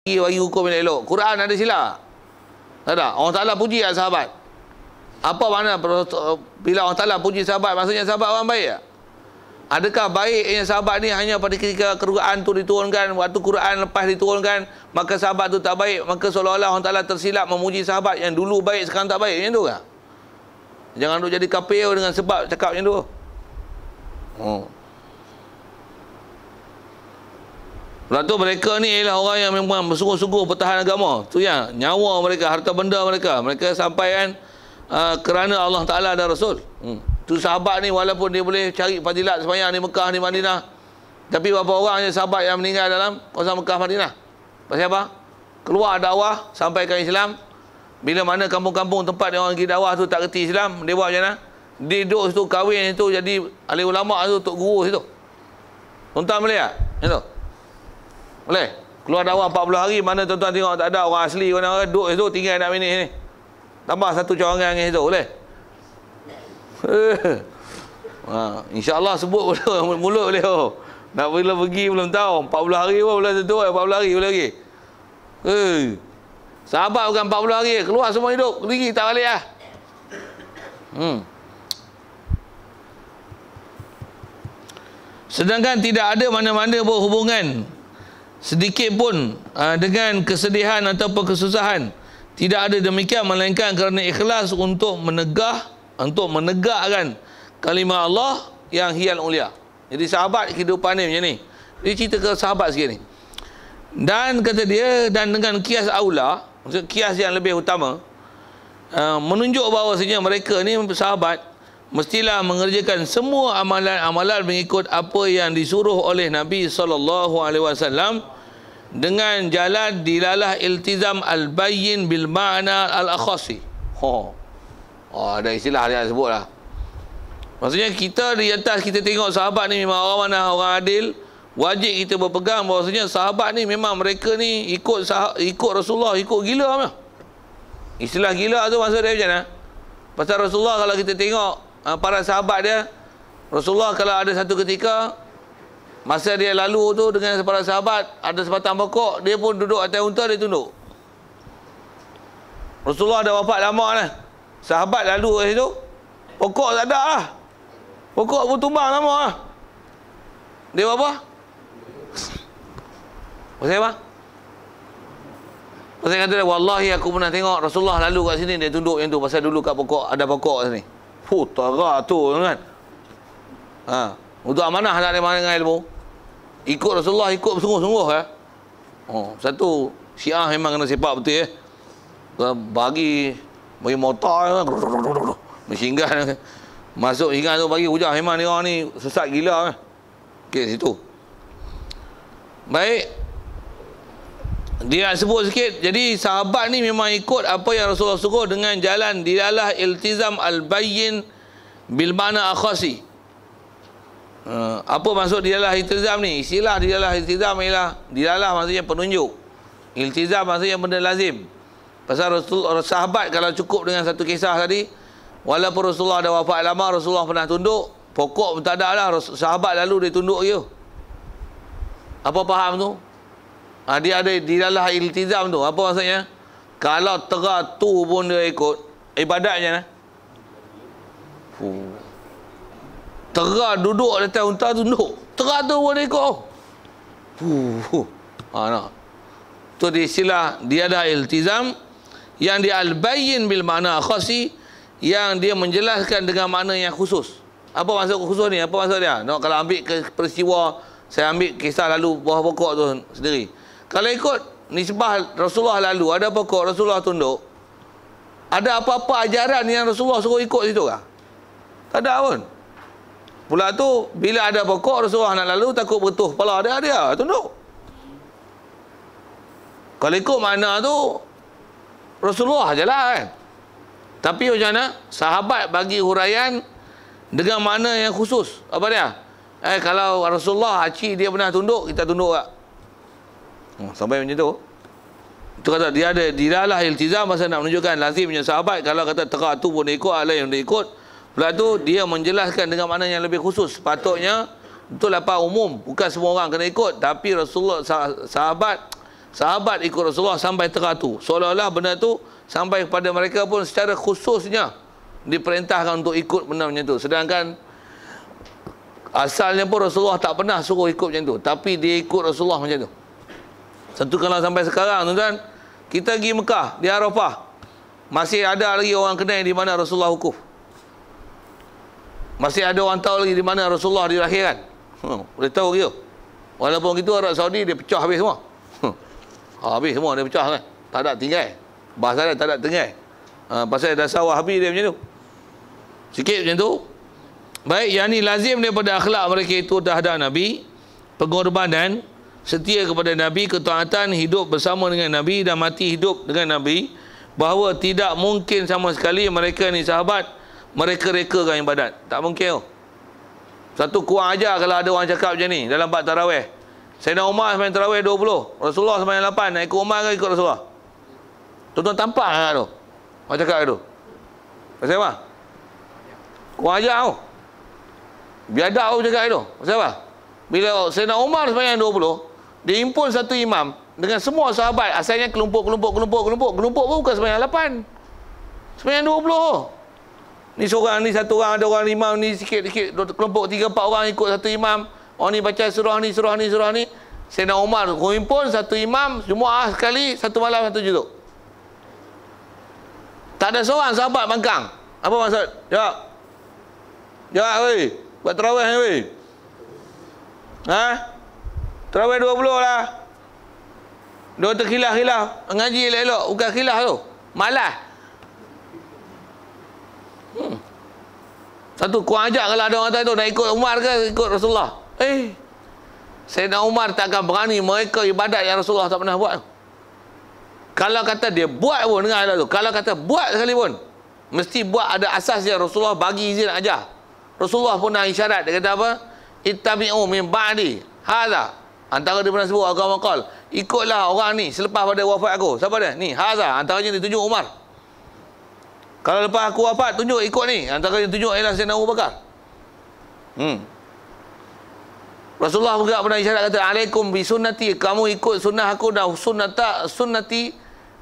bagi hukum yang elok. Quran ada silap. Tak ada. Allah Ta'ala puji tak sahabat? Apa makna bila Allah Ta'ala puji sahabat, maksudnya sahabat orang baik tak? Adakah baiknya sahabat ni hanya pada ketika Quran tu diturunkan, waktu Quran lepas diturunkan, maka sahabat tu tak baik, maka seolah-olah Allah Ta'ala tersilap memuji sahabat yang dulu baik, sekarang tak baik, macam tu ke? Jangan duk jadi kafir dengan sebab cakap macam tu. Lepas tu mereka ni ialah orang yang memang bersungguh-sungguh pertahanan agama. Tu yang nyawa mereka, harta benda mereka, mereka sampaikan kerana Allah Ta'ala dan Rasul. Tu sahabat ni walaupun dia boleh cari fadilat sembahyang di Mekah, di Madinah, tapi berapa orang je sahabat yang meninggal dalam kawasan Mekah, Madinah? Pasal apa? Keluar dakwah, sampaikan Islam. Bila mana kampung-kampung tempat dia orang pergi dakwah tu tak kerti Islam, dia buat macam mana? Dia duduk situ, kahwin situ, jadi ahli ulama' tu, tok guru situ. Tuan-tuan boleh tak? Macam tu? Boleh? Keluar dakwah 40 hari, mana tuan-tuan tengok tak ada orang asli, orang duduk situ, tinggal nak minit ni. Tambah satu cawangan dengan situ, boleh? InsyaAllah sebut mulut boleh. Nak bila pergi belum tahu. 40 hari pun belum tentu. 40 hari boleh lagi. Sahabat bukan 40 hari, keluar semua hidup, pergi tak balik lah. Sedangkan tidak ada mana-mana berhubungan sedikit pun dengan kesedihan ataupun kesusahan. Tidak ada demikian melainkan kerana ikhlas untuk menegakkan kalimah Allah yang hial ulia. Jadi sahabat kehidupan ni macam ni. Dia cerita ke sahabat sikit ni. Dan kata dia, dan dengan kias aula, maksud kias yang lebih utama, menunjuk bahawasanya mereka ni sahabat mestilah mengerjakan semua amalan-amalan mengikut apa yang disuruh oleh Nabi SAW dengan jalan dilalah iltizam al-bayyin bil ma'na al-akhasi. Ada istilah dia sebut lah. Maksudnya kita di atas kita tengok sahabat ni memang orang mana, orang adil, wajib kita berpegang bahawasanya sahabat ni memang mereka ni ikut Rasulullah, ikut gila lah. Istilah gila tu maksud dia macam mana? Pasal Rasulullah kalau kita tengok para sahabat dia, Rasulullah kalau ada satu ketika masa dia lalu tu dengan para sahabat, ada sebatang pokok, dia pun duduk atas unta, dia tunduk. Rasulullah dah wafat lama lah, sahabat lalu kat situ, pokok tak ada lah, pokok pun tumbang lama lah. Dia buat apa? Pasal apa? Pasal kata dia, wallahi aku pernah tengok Rasulullah lalu kat sini, dia tunduk yang tu, pasal dulu kat pokok, ada pokok kat sini. Tara tu kan. Untuk amanah nak ada mana dengan ilmu. Ikut Rasulullah, ikut sungguh-sungguh ya. Satu Syiah memang kena sepak betul ya. Bagi motor mesingan masuk hingga tu bagi hujah, memang ni orang ni sesat gila kan. Okey situ. Baik. Dia sebut sikit, jadi sahabat ni memang ikut apa yang Rasulullah suruh dengan jalan dilalah iltizam al-bayyin bil ma'na akhasi. Apa maksud dilalah iltizam ni? Istilah dilalah iltizam ialah dilalah maksudnya penunjuk, iltizam maksudnya benda lazim. Pasal sahabat kalau cukup dengan satu kisah tadi, walaupun Rasulullah dah wafat lama, Rasulullah pernah tunduk, pokok pun tak ada lah, sahabat lalu dia tunduk je. Apa faham tu? Dia ada dilalah iltizam tu. Apa maksudnya? Kalau teratu pun dia ikut, ibadatnya Tera duduk atas unta tunduk, teratu pun dia ikut. Tu istilah dia ada iltizam yang dia al-bayyin bil ma'na khasi, yang dia menjelaskan dengan makna yang khusus. Apa maksud khusus ni? Apa maksud dia? Kalau ambil peristiwa, saya ambil kisah lalu bawah pokok tu sendiri. Kalau ikut nisbah Rasulullah lalu, ada pokok Rasulullah tunduk, ada apa-apa ajaran yang Rasulullah suruh ikut situ kah? Tak ada pun. Pula tu, bila ada pokok Rasulullah nak lalu, takut bertuh kepala dia tunduk. Kalau ikut makna tu, Rasulullah je lah kan. Tapi macam mana? Sahabat bagi huraian dengan makna yang khusus. Apa dia? Kalau Rasulullah acik dia pernah tunduk, kita tunduk tak? Sampai macam tu. Itu kata dia ada dilalah iltizam, pasal nak menunjukkan lazimnya sahabat kalau kata teratu pun dia ikut, ada yang dia ikut. Pula tu dia menjelaskan dengan makna yang lebih khusus. Sepatutnya betul apa umum, bukan semua orang kena ikut, tapi Rasulullah sahabat sahabat ikut Rasulullah sampai teratur. Seolah-olah benda tu sampai kepada mereka pun secara khususnya diperintahkan untuk ikut benda macam tu. Sedangkan asalnya pun Rasulullah tak pernah suruh ikut macam tu, tapi dia ikut Rasulullah macam tu. Tentu kalau sampai sekarang tuan-tuan, kita pergi Mekah di Arafah, masih ada lagi orang kenal di mana Rasulullah wukuf. Masih ada orang tahu lagi di mana Rasulullah dilahirkan. Boleh tahu ke? Walaupun gitu Arab Saudi dia pecah habis semua. Habis semua dia pecah kan. Tak ada tinggal. Bahasa dia tak ada tinggal. Pasal dasar Wahabi dia macam tu. Sikit macam tu. Baik, yang ni lazim daripada akhlak mereka itu terhadap Nabi, pengorbanan, setia kepada Nabi, ketaatan, hidup bersama dengan Nabi dan mati hidup dengan Nabi, bahawa tidak mungkin sama sekali mereka ni sahabat mereka rekakan ibadat. Tak mungkin. Satu kurang ajar kalau ada orang cakap macam ni dalam bab tarawih. Sayyidina Umar sembahyang tarawih 20, Rasulullah sembahyang 8, nak ikut Umar ke ikut Rasulullah? Tuan-tuan tampak tak tu? Orang cakap tu. Pasal apa? Kurang ajar tu. Biadab tu cakap tu. Pasal apa? Bila Sayyidina Umar sembahyang 20, dia impun satu imam dengan semua sahabat, asalnya kelompok pun bukan sembahyang 8. Sembahyang 20. Ni seorang, ni satu orang, ada orang imam ni sikit-sikit, kelompok 3-4 orang ikut satu imam. Orang ni baca surah ni. Sayyidina Umar kumpul satu imam, Jumaat sekali, satu malam satu juzuk. Tak ada seorang sahabat bangkang. Apa maksud? Jawab weh. Buat tarawih ni weh. Tarawih 20 lah. Dia terkhilaf-khilaf. Ngaji elok-elok, bukan khilaf tu. Malas. Satu kurang ajak kalau ada orang tu nak ikut Umar ke ikut Rasulullah. Sayyidina Umar tak akan berani mereka ibadat yang Rasulullah tak pernah buat. Kalau kata dia buat pun, dengar tu, kalau kata buat sekalipun, mesti buat ada asas yang Rasulullah bagi izin ajar. Rasulullah pun dah isyarat, dia kata apa? Ittabi'u min ba'di hadza. Antara dia pernah sebut agama qal, ikutlah orang ni selepas pada wafat aku. Siapa dia? Ni hadza, antaranya ditunjuk Umar. Kalau lepas aku wafat, tunjuk ikut ni. Antara yang tunjuk ialah Sayyidina Abu Bakar. Rasulullah juga pernah isyarat kata, alaikum bi sunnati, kamu ikut sunnah aku dan sunnati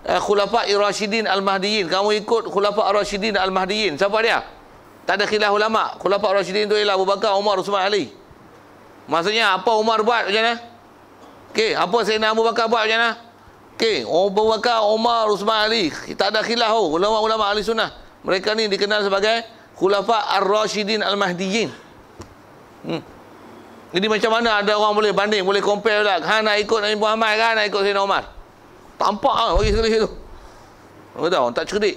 khulafa'i rasyidin al-mahdiyyin. Kamu ikut khulafa' ar-rasyidin al-mahdiyyin. Siapa dia? Tak ada khilaf ulama. Khulafa' ar-rasyidin itu ialah Abu Bakar, Umar, Uthman, Ali. Maksudnya apa Umar buat macam mana? Okey, apa Sayyidina Abu Bakar buat macam mana? Okey, Abu Bakar, Umar, Uthman, Ali. Tak ada khilaf ulama-ulama ahli sunnah. Mereka ni dikenal sebagai khulafa' ar-rasyidin al-mahdiyyin. Jadi macam mana ada orang boleh banding, boleh compare pula. Nak ikut Nabi Muhammad kan, nak ikut Sayyidina Umar. Tampak bagi sekali tu. Orang tahu, tak cerdik.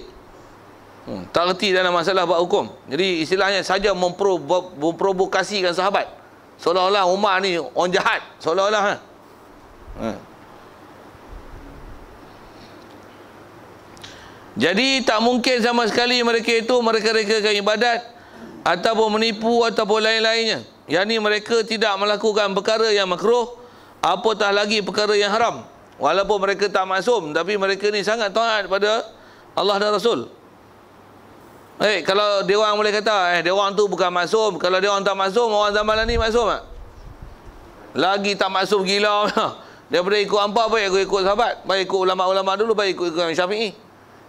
Tak reti dalam masalah bab hukum. Jadi istilahnya saja memprovokasikan sahabat. Seolah-olah Umar ni orang jahat. Seolah-olah. Jadi tak mungkin sama sekali mereka itu mereka-rekakan ibadat ataupun menipu ataupun lain-lainnya. Yang ni mereka tidak melakukan perkara yang makruh, apatah lagi perkara yang haram. Walaupun mereka tak maksum, tapi mereka ni sangat taat pada Allah dan Rasul. Kalau dia orang boleh kata dia orang tu bukan maksum, kalau dia orang tak maksum, orang zaman ni maksum tak? Lagi tak maksum gila. Daripada ikut hampa, baik aku ikut sahabat, baik ikut ulama-ulama dulu, baik ikut Imam Syafi'i.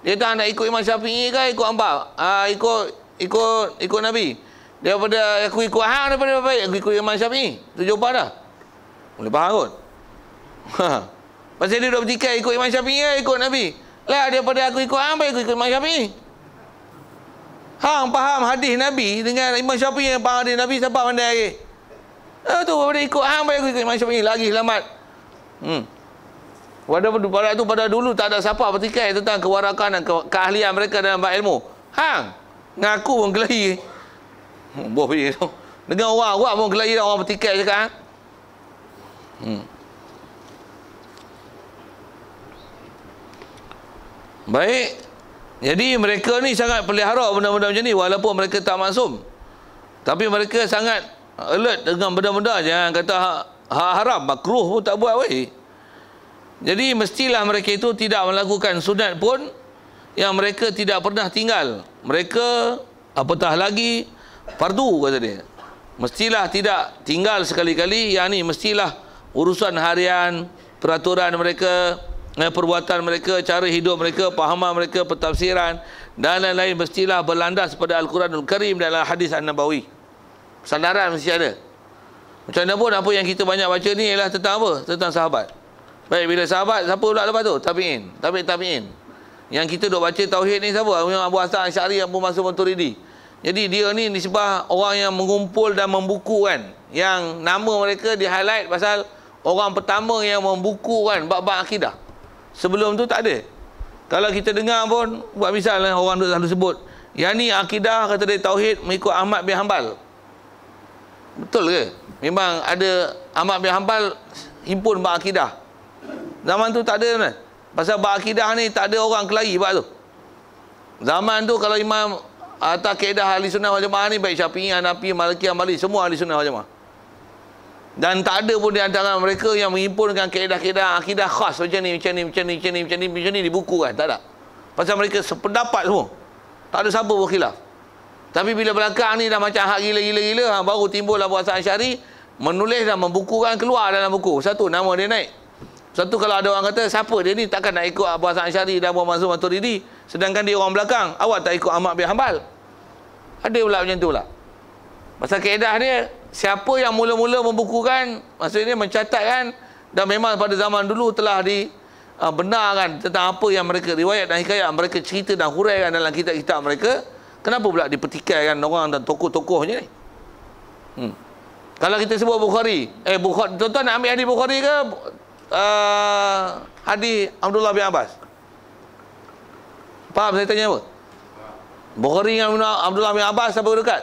Dia tak nak ikut Imam Syafi'i ke ikut hampa? Ikut Nabi. Daripada aku ikut hang, daripada baik aku ikut Imam Syafi'i. Tu jawapan dah. Boleh faham kot? Pasal dia duduk bertikai ikut Imam Syafi'i, ikut Nabi. Lah daripada aku ikut hang, baik aku ikut Imam Syafi'i. Hang faham hadis Nabi dengan Imam Syafi'i yang faham hadis Nabi, siapa pandai lagi? Tu daripada ikut hang, baik aku ikut Imam Syafi'i. Lagi selamat. Pada dulu tak ada siapa bertikai tentang kewarakan dan keahlian mereka dalam bab ilmu. Hang ngaku pun kelahi. Boh pergi tu. Dengan orang pun kelahi dah, orang bertikai cakap. Baik. Jadi mereka ni sangat pelihara benda-benda macam ni walaupun mereka tak maksum. Tapi mereka sangat alert dengan benda-benda jangan kata haram, makruh pun tak buat weh. Jadi mestilah mereka itu tidak melakukan sunat pun yang mereka tidak pernah tinggal. Mereka apatah lagi fardu kata dia. Mestilah tidak tinggal sekali-kali, yang ni mestilah urusan harian, peraturan mereka, perbuatan mereka, cara hidup mereka, pahaman mereka, pentafsiran dan lain-lain mestilah berlandas pada Al-Quranul Karim dan hadis An-Nabawi. Sandaran mesti ada. Macam mana pun apa yang kita banyak baca ni ialah tentang apa? Tentang sahabat. Baik, bila sahabat, siapa pula lepas tu? Tabi'in. Tabi'in. Yang kita duk baca tauhid ni siapa? Abu Hasan Asy'ari, Abu Mansur Maturidi. Jadi dia ni disebut orang yang mengumpul dan membukukan, yang nama mereka di highlight pasal orang pertama yang membukukan bab-bab akidah. Sebelum tu tak ada. Kalau kita dengar pun, buat misal orang selalu sebut, yang ni akidah, kata dia tauhid mengikut Ahmad bin Hanbal. Betul ke? Memang ada Ahmad bin Hanbal himpun bab akidah. Zaman tu tak ada kan? Pasal bab akidah ni tak ada orang kelahi bab tu. Zaman tu kalau imam atas kaedah ahli sunnah wal jamaah ni, baik Syafi'i, Hanafi, Maliki, Hambali, semua ahli sunnah wal jamaah. Dan tak ada pun di antara mereka yang menghimpunkan kaedah-kaedah akidah khas macam ni di buku kan, tak ada. Pasal mereka sependapat semua. Tak ada siapa berkhilaf. Tapi bila belakang ni dah macam hak gila-gila, baru timbul Abu Hasan Asy'ari menulis dan membukukan, keluar dalam buku. Satu, nama dia naik. Satu, kalau ada orang kata siapa dia ni, takkan nak ikut Abu Hasan Asy'ari dan Abu Mansur Maturidi, sedangkan dia orang belakang. Awak tak ikut Ahmad bin Hanbal. Ada pula macam tu pula. Pasal kaedah dia, siapa yang mula-mula membukukan, maksudnya mencatatkan, dan memang pada zaman dulu telah dibenarkan tentang apa yang mereka riwayat dan hikayat mereka cerita dan huraikan dalam kitab-kitab mereka. Kenapa pula dipertikaikan orang dan tokoh-tokoh macam ni? Kalau kita sebut Bukhari, Bukhari, tuan-tuan nak ambil hadis Bukhari ke hadis Abdullah bin Abbas? Faham saya tanya apa? Bukhari dengan Abdullah bin Abbas siapa dekat?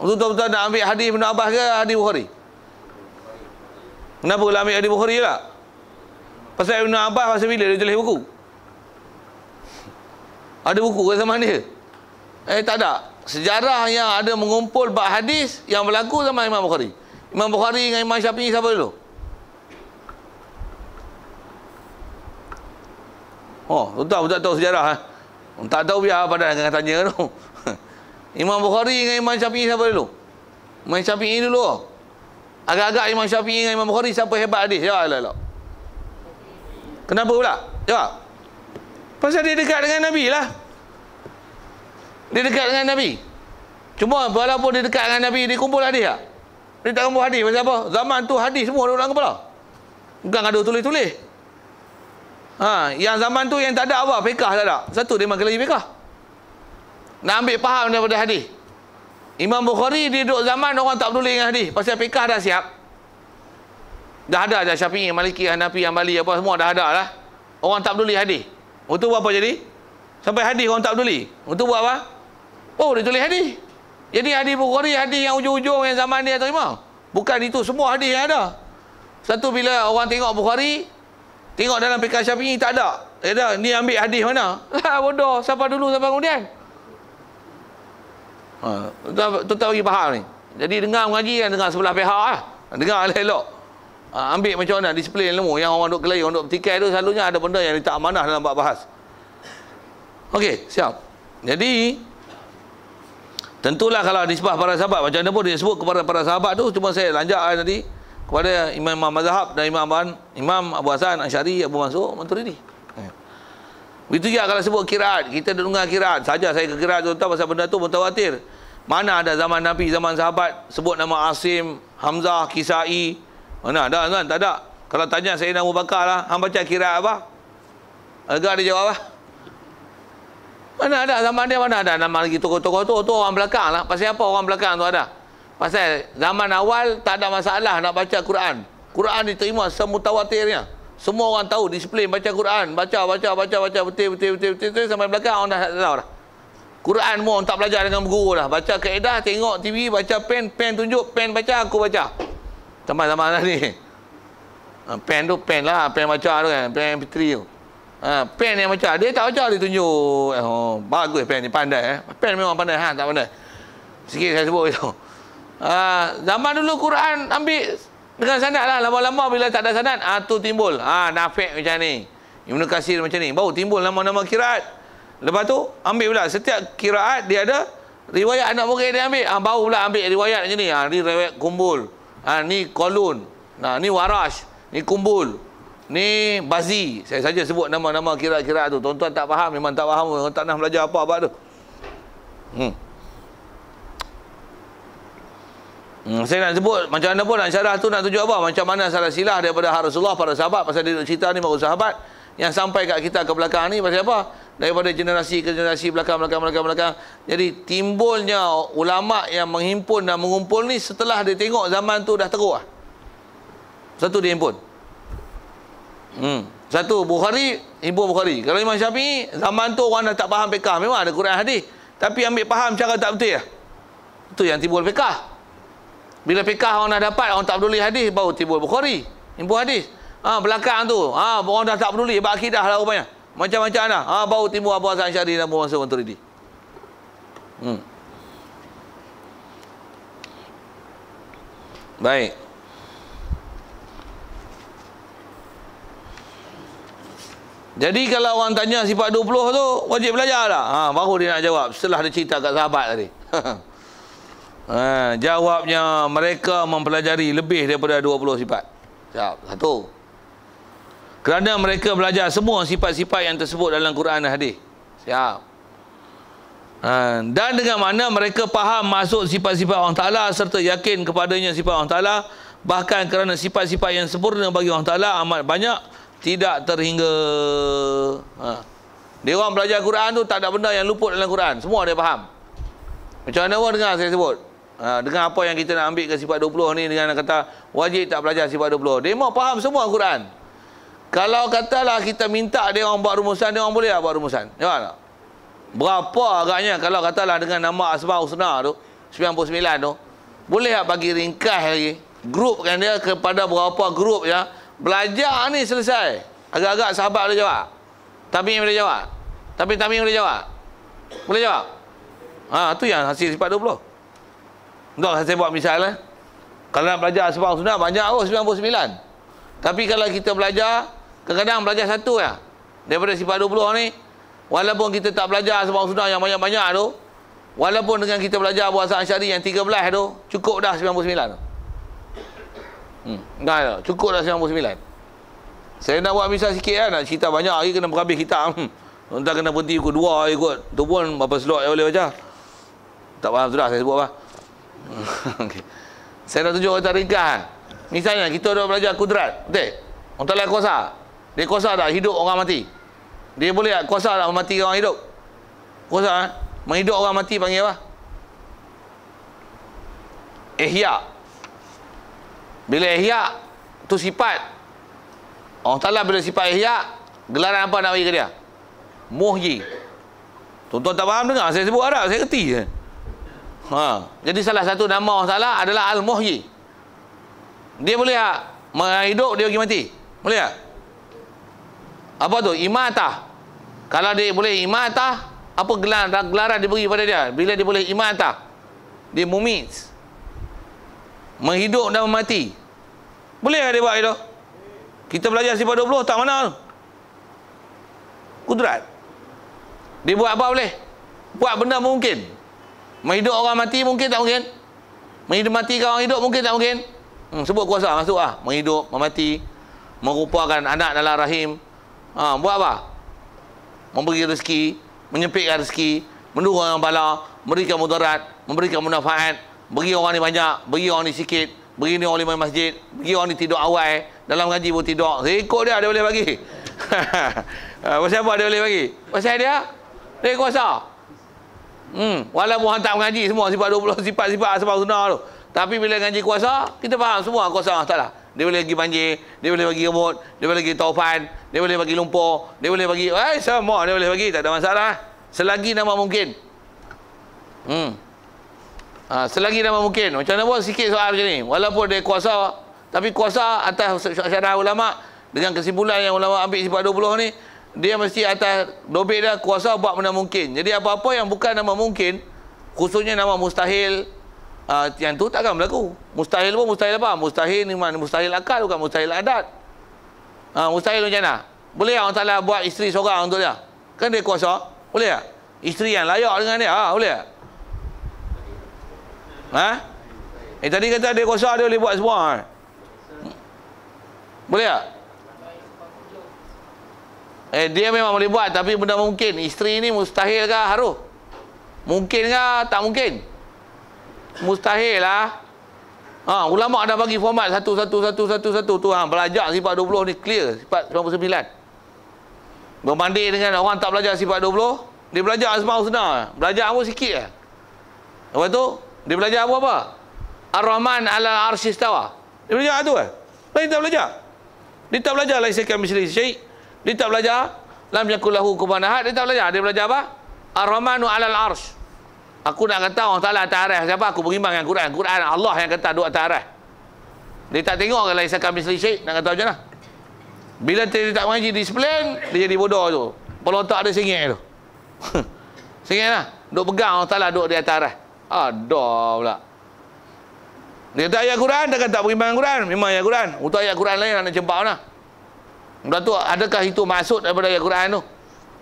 Betul-betul nak ambil hadis Ibn Abbas ke hadis Bukhari? Kenapa nak ambil hadis Bukhari lah? Pasal Ibn Abbas masa bila dia tulis buku? Ada buku ke zaman dia? Tak ada. Sejarah yang ada mengumpul bab hadis yang berlaku zaman Imam Bukhari. Imam Bukhari dengan Imam Syafi'i siapa dulu? Tuan-tuan tak tahu sejarah tak tahu biar pada akan tanya tu. Imam Bukhari dengan Imam Syafi'i siapa dulu? Imam Syafi'i dulu. Agak-agak Imam Syafi'i dengan Imam Bukhari siapa hebat hadis? Ya Allah. Kenapa pula? Jawab. Pasal dia dekat dengan Nabi lah. Dia dekat dengan Nabi. Cuma walaupun dia dekat dengan Nabi, dia kumpul hadis tak? Dia tak kumpul hadis. Pasal apa? Zaman tu hadis semua ada dalam kepala. Bukan ada tulis-tulis. Yang zaman tu yang tak ada apa? Fiqah tak ada. Satu, dia makan lagi fiqah. Nak ambil faham daripada hadis. Imam Bukhari dia duduk zaman orang tak peduli dengan hadis. Pasal fiqah dah siap. Dah ada dah Syafi'i, Maliki, Hanafi, Hambali apa semua dah ada lah. Orang tak peduli hadis. Untuk buat apa jadi? Sampai hadis orang tak peduli. Untuk buat apa? Dia tulis hadis. Jadi hadis Bukhari, hadis yang ujung-ujung yang zaman dia terima. Bukan itu semua hadis yang ada. Satu, bila orang tengok Bukhari, tengok dalam fiqh Syafi'i tak ada. Ni ambil hadis mana? Bodoh. Siapa dulu, siapa kemudian? Tuan-tuan bagi faham ni. Jadi dengar mengaji kan, dengar sebelah pihak lah. Dengar elok-elok. Ambil macam mana disiplin ilmu. Yang orang duk kelahi, orang duk bertikai tu selalunya ada benda yang tak amanah dalam bab bahas. Okey, siap. Jadi tentulah kalau disebut para sahabat, macam mana pun dia sebut kepada para sahabat tu, cuma saya lanjutkan tadi kepada imam-imam mazhab dan Imam Abu Hasan Asy'ari, Abu Mansur Maturidi. Begitu juga kalau sebut kiraat, kita dengar kiraat saja. Saya ke kiraat tu pasal benda tu mutawatir. Mana ada zaman Nabi, zaman sahabat sebut nama Asim, Hamzah, Kisai. Mana ada kan? Tak ada. Kalau tanya saya Abu Bakar lah, hang baca kiraat apa? Agak dia jawab apa? Mana ada zaman dia, mana ada nama lagi tokoh-tokoh tu orang belakang lah. Pasal apa orang belakang tu ada? Pasal zaman awal tak ada masalah nak baca Quran. Quran diterima semutawatirnya. Semua orang tahu disiplin baca Quran, baca betul sampai belakang orang dah tak tahu dah. Quran pun orang tak belajar dengan guru dah. Baca kaedah, tengok TV, baca pen tunjuk, pen baca, aku baca. Zaman-zaman ni. Pen tu pen lah, pen baca tu kan, pen MP3 tu. Pen yang baca, dia tak baca, dia tunjuk. Bagus pen ni, pandai. Pen memang pandai, tak pandai. Sikit saya sebut itu. Zaman dulu Quran ambil dengan sanad lah. Lama-lama bila tak ada sanad, tu timbul. Nafi' macam ni, Ibn Katsir macam ni. Baru timbul nama-nama kiraat. Lepas tu ambil pula setiap kiraat dia ada riwayat anak murid dia ambil. Baru pula ambil riwayat macam ni. Ni riwayat kumbul. Ni kolun. Nah, ni Warash, ni Kumbul, ni Bazi. Saya saja sebut nama-nama kira-kira tu. Tuan-tuan tak faham, memang tak faham. Orang tak nak belajar apa-apa tu. Saya nak sebut macam mana pun nak syarah tu nak tunjuk apa? Macam mana salah silah daripada Rasulullah, para sahabat. Pasal dia cerita ni baru sahabat yang sampai kat kita ke belakang ni pasal apa? Daripada generasi ke generasi belakang. Jadi timbulnya ulama yang menghimpun dan mengumpul ni setelah dia tengok zaman tu dah teruk lah. Satu dia himpun. Satu Bukhari, himpun Bukhari. Kalau Imam Syafi'i, zaman tu orang dah tak faham fiqh. Memang ada Quran hadis, tapi ambil faham cara tak betul lah. Itu yang timbul fiqh. Bila fiqh orang dah dapat, orang tak peduli hadis, baru timbul Bukhari, himpun hadis. Belakang tu, orang dah tak peduli, bab akidah lah rupanya. Macam-macam dah. Baru timbul Abu Hasan Asy'ari dan Abu Mansur Maturidi. Baik. Jadi kalau orang tanya sifat 20 tu, wajib belajar lah. Baru dia nak jawab setelah dia cerita kat sahabat tadi. Jawabnya, mereka mempelajari lebih daripada 20 sifat. Satu. Kerana mereka belajar semua sifat-sifat yang tersebut dalam Quran dan hadis. Siap. Dan dengan mana mereka faham maksud sifat-sifat Allah Ta'ala serta yakin kepadanya sifat Allah Ta'ala, bahkan kerana sifat-sifat yang sempurna bagi Allah Ta'ala amat banyak, tidak terhingga. Dia orang belajar Quran tu tak ada benda yang luput dalam Quran. Semua dia faham. Macam mana pun dengar saya sebut. Dengan apa yang kita nak ambil ke sifat 20 ni, dengan kata wajib tak belajar sifat 20. Dia mau faham semua Quran. Kalau katalah kita minta dia orang buat rumusan, dia orang boleh tak buat rumusan? Jawab tak? Berapa agaknya kalau katalah dengan nama Asmaul Husna tu 99 tu, boleh tak bagi ringkas lagi, grupkan dia kepada berapa grup ya, belajar ni selesai. Agak-agak sahabat boleh jawab, Tabi'in boleh jawab, Tabi'in boleh jawab, boleh jawab. Tu yang hasil sifat 20. Untuk saya buat misal kalau nak belajar Asmaul Husna banyak 99. Tapi kalau kita belajar, kadang-kadang belajar satu ya daripada sifat 20 ni, walaupun kita tak belajar Asmaul Husna yang banyak-banyak tu, walaupun dengan kita belajar Abu Hasan Asy'ari yang 13 tu, cukup dah 99 tu. Dah cukup dah 99. Saya nak buat misal sikit nak cerita banyak lagi kena berhabis kitab. Entah kena berhenti ikut 2 ikut. Tu pun berapa slot yang boleh baca. Tak faham sudah saya sebut apa. Okay. Saya nak tunjuk kata ringkas. Misalnya kita dah belajar kudrat, betul? Orang Ta'ala kuasa. Dia kuasa tak hidup orang mati? Dia boleh tak kuasa tak mematikan orang hidup? Kuasa menghidup orang mati panggil apa? Ihya. Bila ihya tu sifat Allah Ta'ala, bila sifat ihya, gelaran apa nak bagi ke dia? Muhyi. Tuan-tuan tak faham dengar saya sebut ada, saya kerti je. Jadi salah satu nama Allah Ta'ala adalah Al-Muhyi. Dia boleh tak menghidup, dia pergi mati? Boleh tak? Apa tu? Imatah. Kalau dia boleh imatah, apa gelaran dia beri pada dia? Bila dia boleh imatah, dia mumit, menghidup dan memati. Boleh tak dia buat itu? Kita belajar sifat 20 tak mana tu? Kudrat. Dia buat apa boleh? Buat benda mungkin. Menghidup orang mati mungkin tak mungkin? Menghidup matikan orang hidup mungkin tak mungkin? Sebut kuasa masuk lah. Menghidup, memati, merupakan anak dalam rahim. Buat apa? Memberi rezeki, menyempitkan rezeki, mendurung orang bala, memberikan mudarat, memberikan manfaat, bagi orang ni banyak, bagi orang ni sikit, bagi ni orang lima masjid, bagi orang ni tidur awal, dalam ngaji pun tidur. Ikut dia boleh bagi. Pasal apa dia boleh bagi? Pasal dia kuasa. Walaupun hantar mengaji semua sifat 20 sifat-sifat Asmaul Husna tu, tapi bila ngaji kuasa, kita faham semua kuasa Allah Ta'ala. Dia boleh bagi banjir, dia boleh bagi remut, dia boleh bagi taufan, dia boleh bagi lumpur, dia boleh bagi semua dia boleh bagi, tak ada masalah. Selagi nama mungkin. Selagi nama mungkin. Macam mana pun sikit soal macam ni. Walaupun dia kuasa, tapi kuasa atas syarah ulama, dengan kesimpulan yang ulama ambil sifat 20 ni, dia mesti atas dobit dia kuasa buat benda mungkin. Jadi apa-apa yang bukan nama mungkin, khususnya nama mustahil, yang tu takkan berlaku. Mustahil pun mustahil apa? Mustahil ni mana? Mustahil akal, bukan mustahil adat. Mustahil macam mana? Boleh Allah Ta'ala buat isteri seorang untuk dia? Kan dia kuasa. Boleh tak? Isteri yang layak dengan dia. Boleh tak? Tadi kata dia kuasa, dia boleh buat semua. Boleh tak? Dia memang boleh buat, tapi benda mungkin. Isteri ni mustahil ke haruh? Mungkin ke tak mungkin? Mustahil lah. Ulama dah bagi format satu tu. Belajar sifat 20 ni clear. Sifat 99. Berbanding dengan orang tak belajar sifat 20, dia belajar Asmaul Husna. Belajar apa sikit lah. Lepas tu, dia belajar apa? Ar-Rahman ala arsy istawa. Dia belajar tu kan? Lain tak belajar. Dia tak belajar laisa kamitslihi syai'. Dia tak belajar lam yakul lahu kufuwan ahad. Dia tak belajar. Dia belajar apa? Ar-Rahmanu ala al-arsy. Aku nak kata Allah Ta'ala atas arah. Siapa? Aku beriman dengan Quran. Quran Allah yang kata duduk atas arah. Dia tak tengok kan laisa kamitslihi syai'. Nak kata macam mana? Bila dia tak mengaji disiplin, dia jadi bodoh tu. Kepala otak dia sengit tu. Sengit lah. Duk pegang Allah Ta'ala duduk di atas arah. Aduh pula. Dia kata ayat Quran, dia kata tak beriman dengan Quran. Memang ayat Quran. Untuk ayat Quran lain nak jempak mana? Lepas tu, adakah itu maksud daripada ayat Quran tu?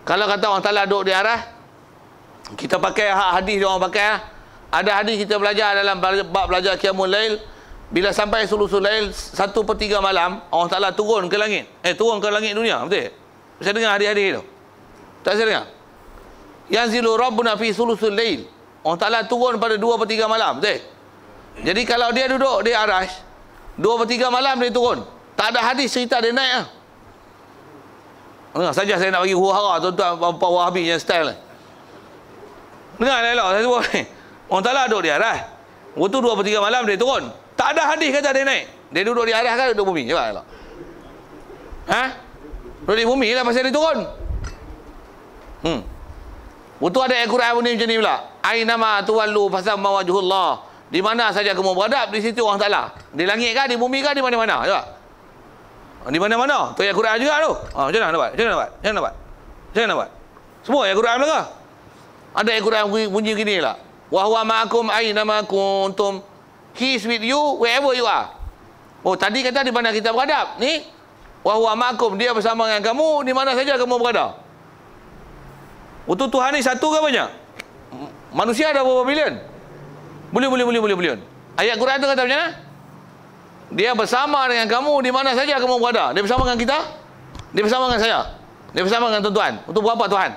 Kalau kata Allah Ta'ala duduk di arah, kita pakai hadis dia orang pakai lah. Ada hadis kita belajar dalam bab belajar Qiyamul Lail. Bila sampai sulusul lail 1/3 malam, Allah Ta'ala turun ke langit. Turun ke langit dunia. Betul? Saya dengar hadis-hadis tu. Tak saya dengar? Yanzilu Rabbuna fi sulusul lail. Allah Ta'ala turun pada 2/3 malam. Betul? Jadi kalau dia duduk di Arash, 2/3 malam dia turun. Tak ada hadis cerita dia naik lah. Saja saya nak bagi huru-hara tuan-tuan bapa Wahabi yang style ni. Dengar elok saya sebut ni. Allah Ta'ala duduk di Arash. Waktu 2/3 malam dia turun. Tak ada hadis kata dia naik. Dia duduk di Arash kan duduk bumi. Coba elok. Duduk di bumi lah pasal dia turun. Waktu ada ayat Quran ni macam ni pula. Ainama tuwallu fasamma wajhullah. Di mana saja kamu beradab, di situ Allah Ta'ala. Di langit kah, di bumi kah, di mana-mana. Coba. Di mana-mana. Tu ayat Quran juga tu. Macam mana dapat? Macam mana dapat? Semua ayat Quran belakang. Ada ayat Quran bunyi begini lah. Wa huwa ma'akum ainama kuntum. He is with you wherever you are. Oh, tadi kata di mana kita beradab. Ni, wa huwa ma'akum. Dia bersama dengan kamu, di mana saja kamu berada. Untuk Tuhan ni satu ke banyak? Manusia ada berapa bilion? Boleh. Ayat Quran tu kata macam mana? Dia bersama dengan kamu di mana saja kamu berada. Dia bersama dengan kita. Dia bersama dengan saya. Dia bersama dengan tuan-tuan. Untuk berapa Tuhan?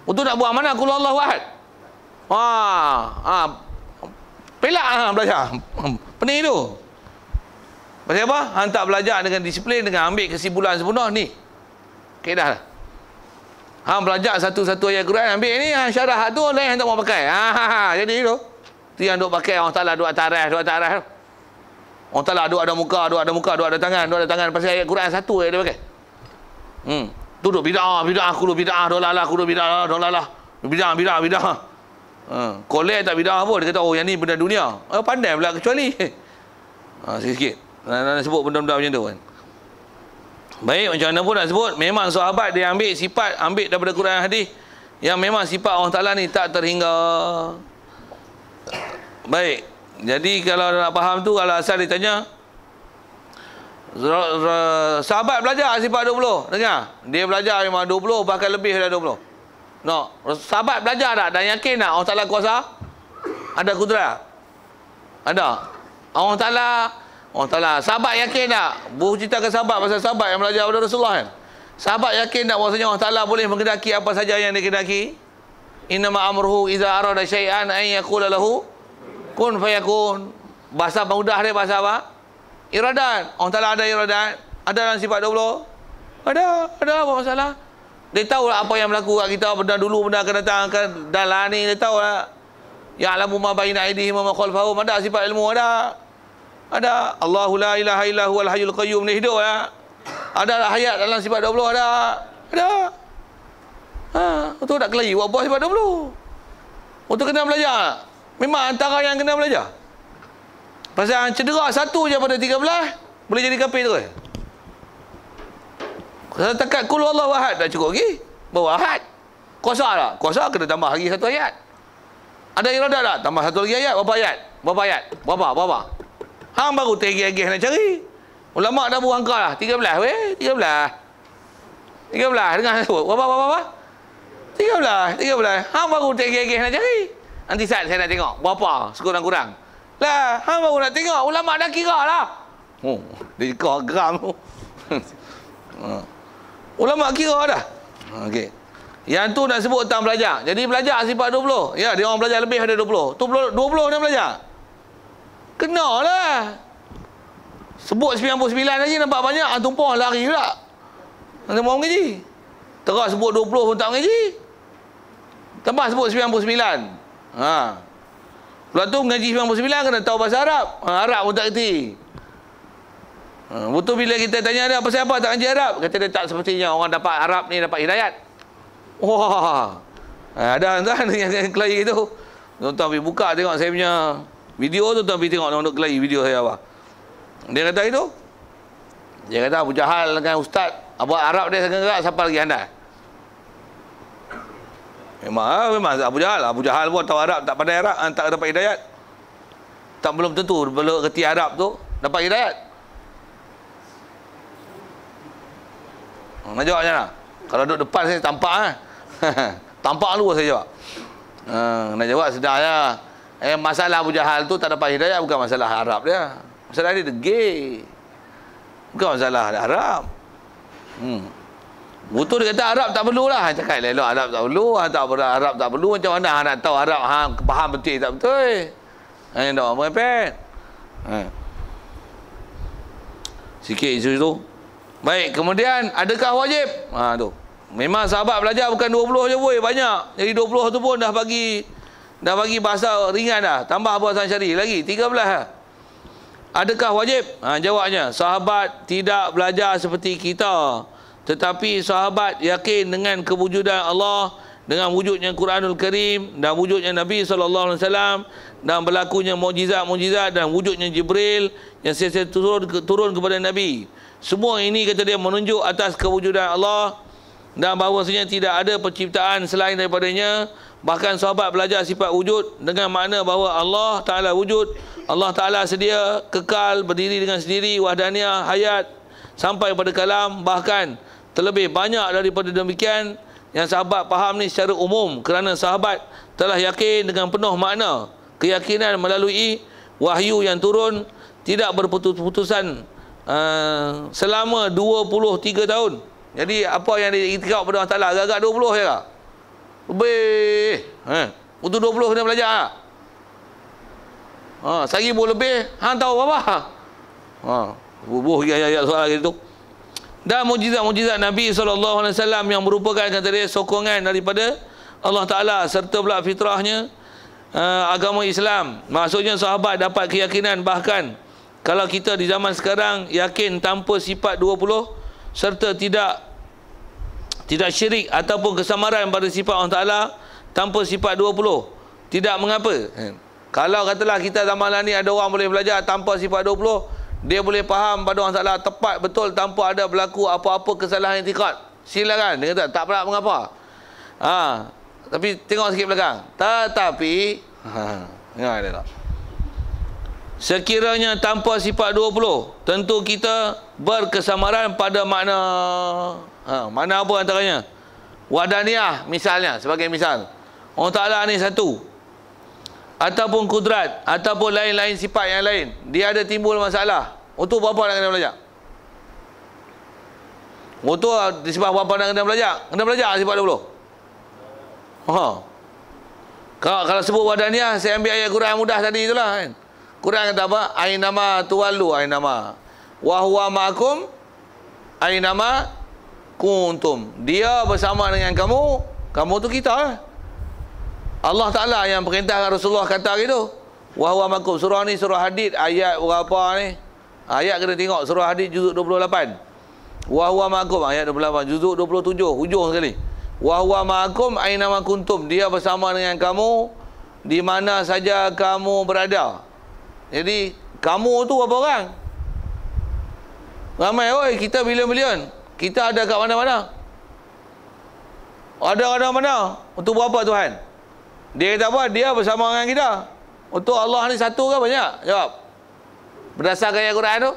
Untuk nak buang mana? Qul Allahu ahad. Pelak belajar. Pening tu. Pasal apa? Hang tak belajar dengan disiplin, dengan ambil kesimpulan sepenuh ni. Kaedah lah. Hang belajar satu-satu ayat Quran, ambil ni, syarah tu lain hang tak mau pakai. Jadi tu. Tu yang duk pakai Allah Ta'ala duk atas arah. Allah Ta'ala duk ada muka, duk ada tangan. Pasal ayat Quran satu yang dia pakai. Tu duk bid'ah, kudu bid'ah, dolalah. Bid'ah. Kolek tak bid'ah pun. Dia kata, oh yang ni benda dunia. Pandai pula kecuali. Sikit-sikit. Nak sebut benda-benda macam tu kan. Baik, macam mana pun nak sebut, memang sahabat dia ambil sifat, ambil daripada Quran hadis yang memang sifat Allah Ta'ala ni tak terhingga. Baik, jadi kalau nak faham tu, kalau asal ditanya sahabat belajar sifat 20, dengar, dia belajar memang 20, bahkan lebih dari 20. No, sahabat belajar tak dan yakin tak Allah Ta'ala kuasa? Ada kudrat? Ada. Allah Ta'ala, sahabat yakin tak? Buku cerita ke sahabat pasal sahabat yang belajar pada Rasulullah kan? Sahabat yakin tak bahasanya Allah Ta'ala boleh mengendaki apa saja yang dikehendaki? Innama amruhu iza arada syai'an an yaqula lahu kun fayakun. Bahasa mudah dia bahasa apa? Iradat. Allah Ta'ala ada iradat. Ada dalam sifat 20? Ada apa masalah? Dia tahu lah apa yang berlaku kat kita, benda dulu, benda akan datang, akan dalam ni, dia tahu lah. Ya'lamu ma baina aydihim wa ma khalfahum. Ada sifat ilmu, ada. Allahu la ilaha illa huwal hayyul qayyum ni hidup lah. Ada ayat dalam sifat 20, ada. Betul tak kelahi buat buah sifat 20. Untuk kena belajar. Memang antara yang kena belajar. Pasal cedera satu je pada 13 boleh jadi kafir tu. Kalau takat qul Allahu ahad tak cukup lagi. Bawa ahad. Kuasa tak? Kuasa kena tambah lagi satu ayat. Ada iradat tak? Tambah satu lagi ayat. Berapa ayat? Berapa? Hang baru tegih-tegih nak cari. Ulama dah buang kau lah. 13 weh. 13. Dengar sebut. Berapa? 13. Hang baru tegih-tegih nak cari. Nanti saat saya nak tengok. Berapa? Sekurang-kurang. Lah, hang baru nak tengok. Ulama dah kira lah. Oh, dia kau geram tu. Ulama kira dah. Okey. Yang tu nak sebut tentang belajar. Jadi belajar sifat 20. Ya, dia orang belajar lebih ada 20. Tu 20 dia belajar. Kenalah. Sebut 99 lagi nampak banyak, tumpah lari pula. Nanti mau mengaji. Terus sebut 20 pun tak mengaji. Tambah sebut 99. Ha. Pula tu mengaji 99 kena tahu bahasa Arab. Arab pun tak kerti. Betul bila kita tanya dia pasal apa tak ngaji Arab, kata dia tak sepertinya orang dapat Arab ni dapat hidayat. Wah. Ada tuan yang kelahi tu. Tuan pergi buka tengok saya punya video tu, tuan pergi tengok orang duk kelahi video saya apa. Dia kata itu. Dia kata Abu Jahal dengan ustaz buat Arab dia sangat siapa lagi andai. Memang Abu Jahal pun tahu Arab, tak pandai Arab, tak dapat hidayat. Tak belum tentu belum kerti Arab tu dapat hidayat. Nak jawab macam mana? Kalau duduk depan saya tampak tampak luar saya jawab. Nak jawab sebenarnya masalah Abu Jahal tu tak dapat hidayah bukan masalah Arab dia. Masalah dia degil. Bukan masalah Arab. Betul dia kata Arab tak perlulah. Cakap elok Arab tak perlu, Arab tak perlu, macam mana nak tahu Arab faham betul tak betul? Ini dah merepet. Sikit isu itu. Baik, kemudian adakah wajib? Tu. Memang sahabat belajar bukan 20 je boy, banyak. Jadi 20 tu pun dah bagi bahasa ringan dah. Tambah bahasa syar'i lagi 13 dah. Adakah wajib? Jawabnya, sahabat tidak belajar seperti kita. Tetapi sahabat yakin dengan kewujudan Allah, dengan wujudnya Quranul Karim dan wujudnya Nabi SAW dan berlakunya mukjizat-mukjizat dan wujudnya Jibril yang sentiasa turun kepada Nabi. Semua ini kata dia menunjuk atas kewujudan Allah dan bahawasanya tidak ada penciptaan selain daripadanya. Bahkan sahabat belajar sifat wujud dengan makna bahawa Allah Ta'ala wujud. Allah Ta'ala sedia, kekal, berdiri dengan sendiri, wahdaniyah, hayat sampai pada kalam. Bahkan terlebih banyak daripada demikian yang sahabat faham ni secara umum, kerana sahabat telah yakin dengan penuh makna. Keyakinan melalui wahyu yang turun tidak berputus-putusan selama 23 tahun. Jadi apa yang diiktikaf pada Allah Ta'ala agak-agak 20 je lah. Lebih. Untuk 20 kena belajar lah. 1,000 lebih. Hang tahu apa? Bubuh ayat-ayat soal gitu. Dan mujizat-mujizat Nabi SAW yang merupakan kata dia sokongan daripada Allah Ta'ala serta pula fitrahnya agama Islam. Maksudnya sahabat dapat keyakinan bahkan kalau kita di zaman sekarang yakin tanpa sifat 20 serta tidak syirik ataupun kesamaran pada sifat Allah Ta'ala tanpa sifat 20, tidak mengapa. Kalau katalah kita zaman ni ada orang boleh belajar tanpa sifat 20, dia boleh faham pada Allah Ta'ala tepat betul tanpa ada berlaku apa-apa kesalahan i'tiqad, silakan. Dia kata tak pernah mengapa. Tapi tengok sikit belakang. Tetapi dengar dia tak? Sekiranya tanpa sifat 20, tentu kita berkesamaran pada makna. Mana apa antaranya? Wahdaniyah misalnya, sebagai misal. Allah Ta'ala ni satu. Ataupun kudrat, ataupun lain-lain sifat yang lain. Dia ada timbul masalah. Untuk berapa nak kena belajar? Untuk disebab berapa nak kena belajar? Kena belajar sifat 20. Kalau sebut wahdaniyah, saya ambil ayat Quran mudah tadi itulah kan. Quran kata apa? Ainama tuwallu ainama wa huwa ma'akum ainama kuntum. Dia bersama dengan kamu, kamu tu kita. Allah Ta'ala yang perintahkan Rasulullah kata gitu. Wa huwa ma'akum. Surah ni surah Hadid ayat berapa ni? Ayat kena tengok surah Hadid juzuk 28. Wa huwa ma'akum ayat 28, juzuk 27 hujung sekali. Wa huwa ma'akum ainama kuntum. Dia bersama dengan kamu di mana saja kamu berada. Jadi kamu tu berapa orang? Ramai oi, kita bilion-bilion. Kita ada kat mana-mana? Ada mana? Untuk berapa Tuhan? Dia kata apa? Dia bersama dengan kita. Untuk Allah ni satu ke banyak? Jawab. Berdasarkan ayat Quran tu?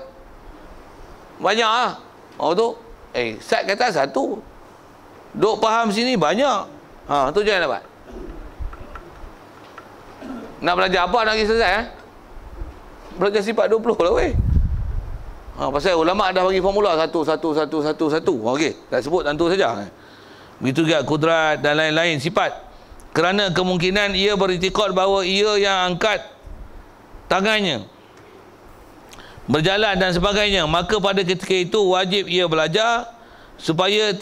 Banyak lah. Tu Ustaz kata satu. Duk faham sini banyak. Tu jangan dapat. Nak belajar apa nak pergi selesai? Belajar sifat 20 lah weh. Pasal ulama dah bagi formula satu. Okey, tak sebut tentu saja. Begitu juga kudrat dan lain-lain sifat. Kerana kemungkinan ia beriktikad bahawa ia yang angkat tangannya, berjalan dan sebagainya, maka pada ketika itu wajib ia belajar supaya